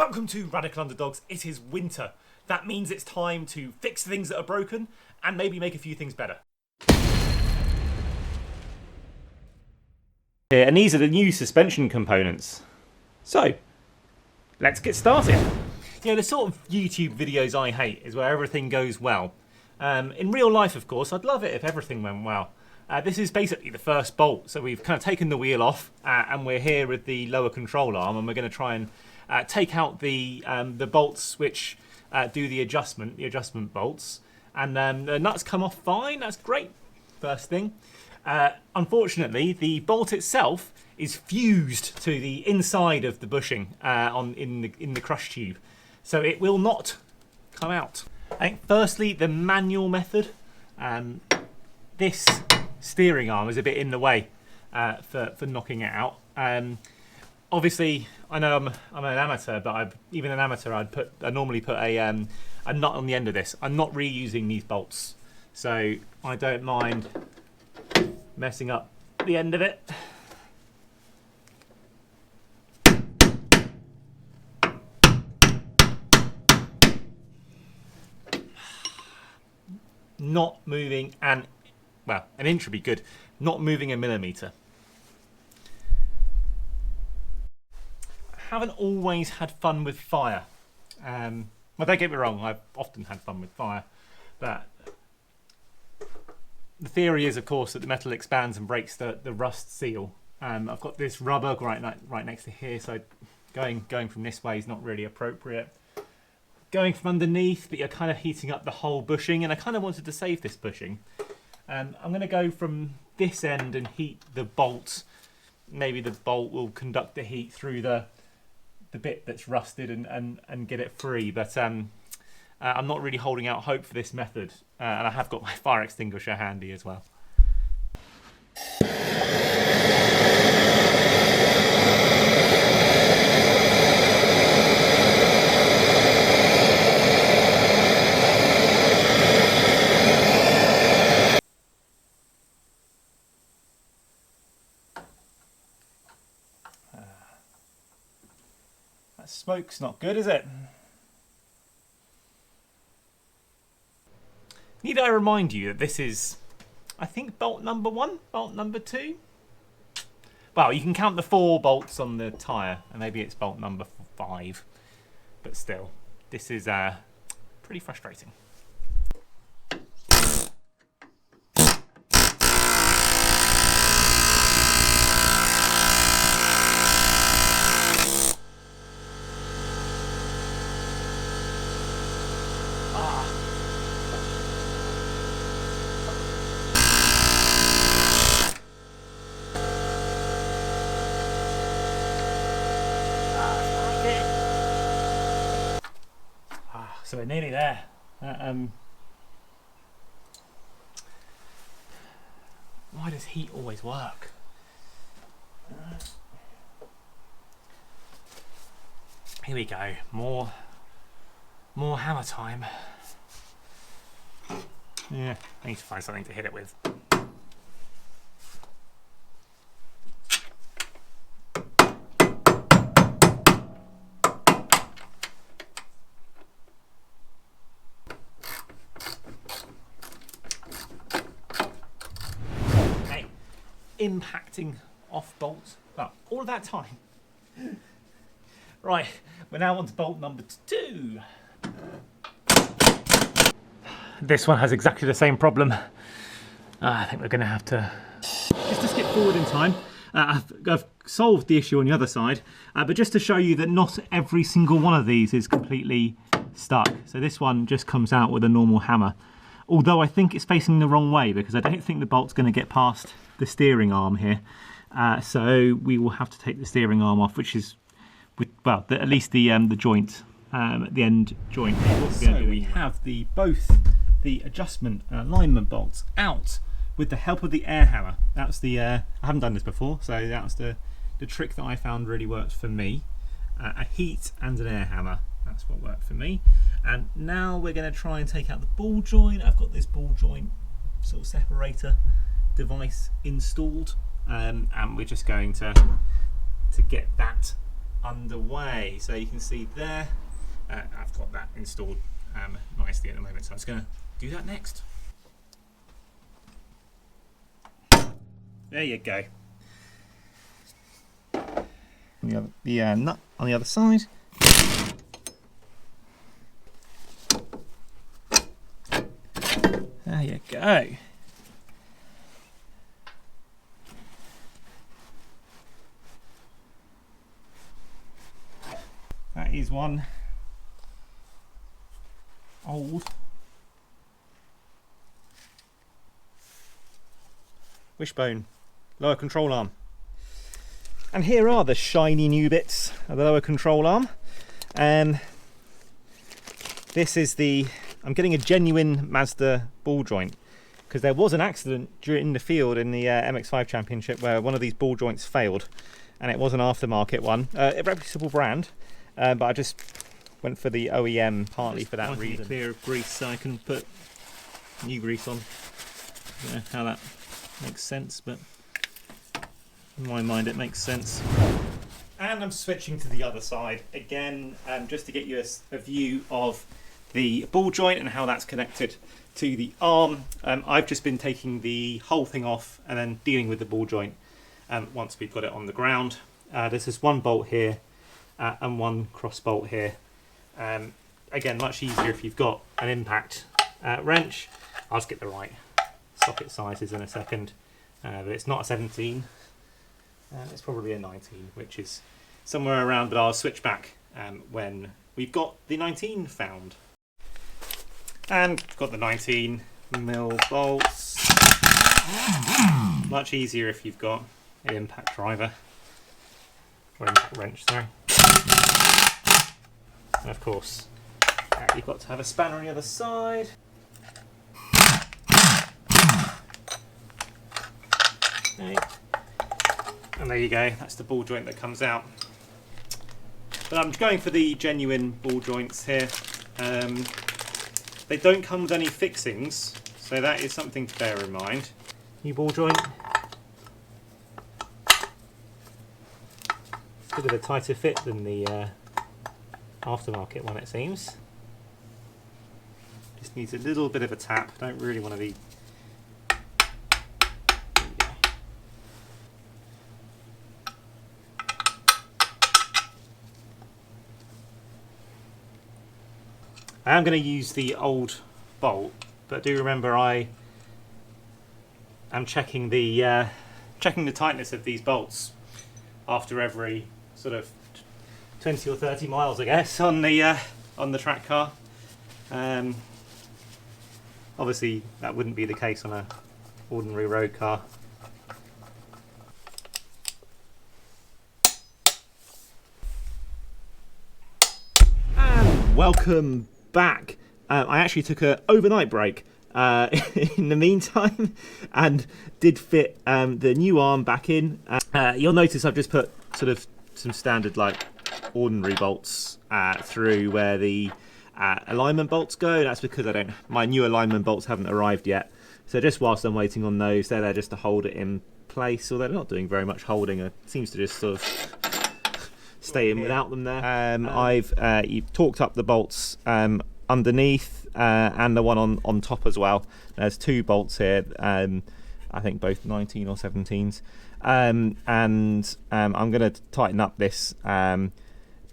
Welcome to Radical Underdogs. It is winter. That means it's time to fix the things that are broken and maybe make a few things better. Here, and these are the new suspension components. So, let's get started. You know, the sort of YouTube videos I hate is where everything goes well. In real life, of course, I'd love it if everything went well. This is basically the first bolt, so we've kind of taken the wheel off and we're here with the lower control arm, and we're going to try and take out the bolts which do the adjustment bolts, and the nuts come off fine. That's great. First thing. Unfortunately, the bolt itself is fused to the inside of the bushing in the crush tube, so it will not come out. I think firstly the manual method. This steering arm is a bit in the way for knocking it out. Obviously, I know I'm an amateur, but even an amateur, I normally put a nut on the end of this. I'm not reusing these bolts, so I don't mind messing up the end of it. Not moving an inch would be good. Not moving a millimetre. I haven't always had fun with fire. Well, don't get me wrong, I've often had fun with fire, but the theory is, of course, that the metal expands and breaks the rust seal. I've got this rubber right next to here, so going from this way is not really appropriate. Going from underneath, but you're kind of heating up the whole bushing, and I kind of wanted to save this bushing. I'm going to go from this end and heat the bolt. Maybe the bolt will conduct the heat through the bit that's rusted and get it free, but I'm not really holding out hope for this method, and I have got my fire extinguisher handy as well. That smoke's not good, is it? Need I remind you that this is, I think, bolt number 1, bolt number 2? Well, you can count the 4 bolts on the tyre, and maybe it's bolt number 5. But still, this is pretty frustrating. So we're nearly there. Why does heat always work? Here we go. More hammer time. Yeah, I need to find something to hit it with. Impacting off bolts. Well, all of that time. Right, we're now on to bolt number 2. This one has exactly the same problem. I think we're going to have to just to skip forward in time. I've solved the issue on the other side, but just to show you that not every single one of these is completely stuck. So this one just comes out with a normal hammer. Although I think it's facing the wrong way, because I don't think the bolt's going to get past the steering arm here. So we will have to take the steering arm off, which is, at least the joint, the end joint. So we have both the adjustment and alignment bolts out with the help of the air hammer. That's the I haven't done this before, so that's the trick that I found really works for me. A heat and an air hammer. That's what worked for me. And now we're going to try and take out the ball joint. I've got this ball joint sort of separator device installed, and we're just going to get that underway. So you can see there, I've got that installed nicely at the moment, so I'm just going to do that next. There you go. The nut on the other side. There you go. That is one old wishbone lower control arm. And here are the shiny new bits of the lower control arm. This is I'm getting a genuine Mazda ball joint, because there was an accident in the field in the MX-5 Championship where one of these ball joints failed, and it was an aftermarket one, a reputable brand, but I just went for the OEM partly for that reason. Clear of grease so I can put new grease on. I don't know how that makes sense, but in my mind it makes sense. And I'm switching to the other side again, just to get you a view of the ball joint and how that's connected to the arm. I've just been taking the whole thing off and then dealing with the ball joint once we've got it on the ground. There's this one bolt here and one cross bolt here. Again, much easier if you've got an impact wrench. I'll just get the right socket sizes in a second, but it's not a 17, it's probably a 19, which is somewhere around, but I'll switch back when we've got the 19 found. And got the 19mm bolts. Much easier if you've got an impact driver, or impact wrench, sorry. And of course, you've got to have a spanner on the other side. Okay. And there you go, that's the ball joint that comes out. But I'm going for the genuine ball joints here. They don't come with any fixings, so that is something to bear in mind. New ball joint. It's a bit of a tighter fit than the aftermarket one, it seems. Just needs a little bit of a tap. Don't really want to be. I am going to use the old bolt, but do remember I am checking the tightness of these bolts after every sort of 20 or 30 miles, I guess, on the track car. Obviously, that wouldn't be the case on an ordinary road car. And welcome back. I actually took an overnight break in the meantime and did fit the new arm back in. You'll notice I've just put sort of some standard like ordinary bolts through where the alignment bolts go. That's because my new alignment bolts haven't arrived yet, so just whilst I'm waiting on those, they're there just to hold it in place, although they're not doing very much holding. It seems to just sort of stay in without them there. I've torqued up the bolts underneath and the one on top as well. There's two bolts here, I think both 19 or 17s, and I'm going to tighten up this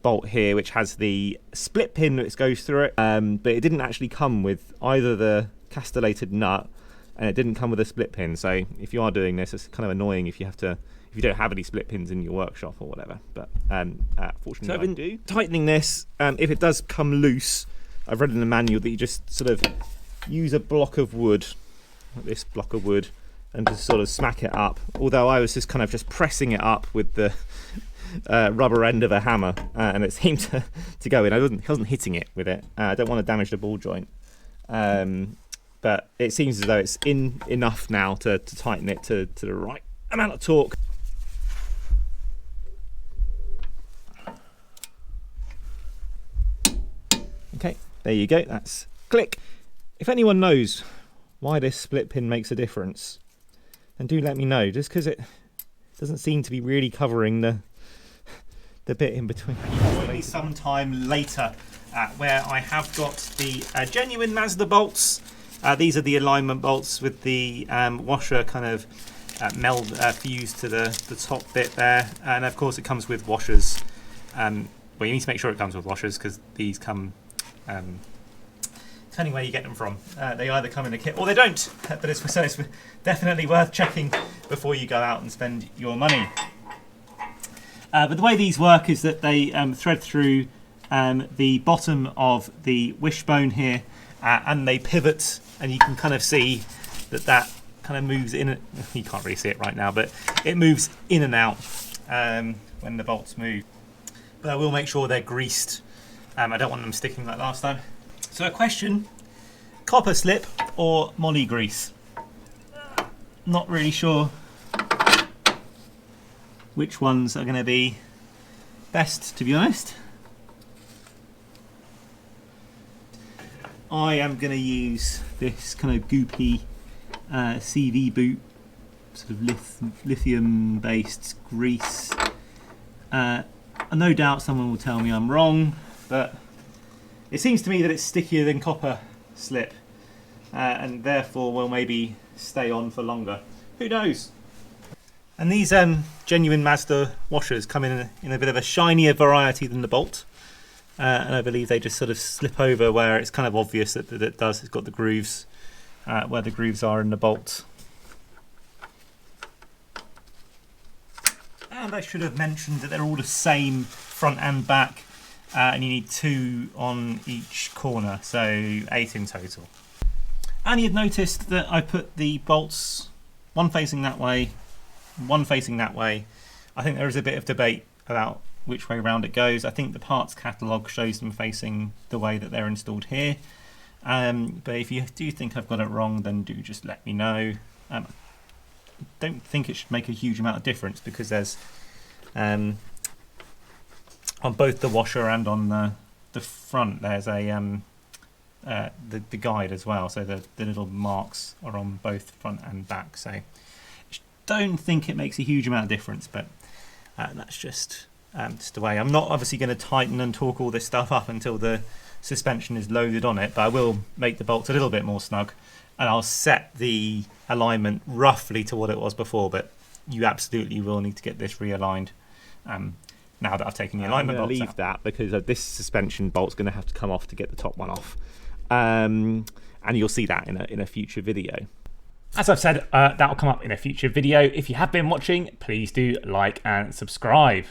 bolt here, which has the split pin that goes through it, but it didn't actually come with either the castellated nut, and it didn't come with a split pin. So if you are doing this, it's kind of annoying if you don't have any split pins in your workshop or whatever. But fortunately, so I've been tightening this. If it does come loose, I've read in the manual that you just sort of use a block of wood, like this block of wood, and just sort of smack it up. Although I was just kind of just pressing it up with the rubber end of a hammer, and it seemed to go in. I wasn't hitting it with it. I don't want to damage the ball joint, but it seems as though it's in enough now to tighten it to the right amount of torque. Okay, there you go, that's click. If anyone knows why this split pin makes a difference, then do let me know, just because it doesn't seem to be really covering the the bit in between. Maybe sometime later where I have got the genuine Mazda bolts. These are the alignment bolts with the washer kind of fused to the top bit there, and of course it comes with washers. Well, you need to make sure it comes with washers because these come depending where you get them from. They either come in a kit or they don't, but it's definitely worth checking before you go out and spend your money. But the way these work is that they thread through the bottom of the wishbone here, and they pivot, and you can kind of see that kind of moves in. You can't really see it right now, but it moves in and out when the bolts move. But I will make sure they're greased. I don't want them sticking like last time. So a question, copper slip or moly grease? Not really sure which ones are going to be best, to be honest. I am going to use this kind of goopy CV boot, sort of lithium based grease. No doubt someone will tell me I'm wrong, but it seems to me that it's stickier than copper slip, and therefore will maybe stay on for longer. Who knows? And these genuine Mazda washers come in a bit of a shinier variety than the Bolt, and I believe they just sort of slip over where it's kind of obvious that it does. It's got the grooves where the grooves are in the Bolt. And I should have mentioned that they're all the same front and back, and you need 2 on each corner, so 8 in total. And you've noticed that I put the bolts, one facing that way, one facing that way. I think there is a bit of debate about which way round it goes. I think the parts catalogue shows them facing the way that they're installed here. But if you do think I've got it wrong, then do just let me know. Don't think it should make a huge amount of difference because there's on both the washer and on the front there's a the guide as well, so the little marks are on both front and back, so I don't think it makes a huge amount of difference, but that's just the way. I'm not obviously going to tighten and torque all this stuff up until the suspension is loaded on it, but I will make the bolts a little bit more snug, and I'll set the alignment roughly to what it was before, but you absolutely will need to get this realigned now that I've taken the alignment bolts out. I'm going to leave that because this suspension bolt's going to have to come off to get the top one off, and you'll see that in a future video. As I've said, that'll come up in a future video. If you have been watching, please do like and subscribe.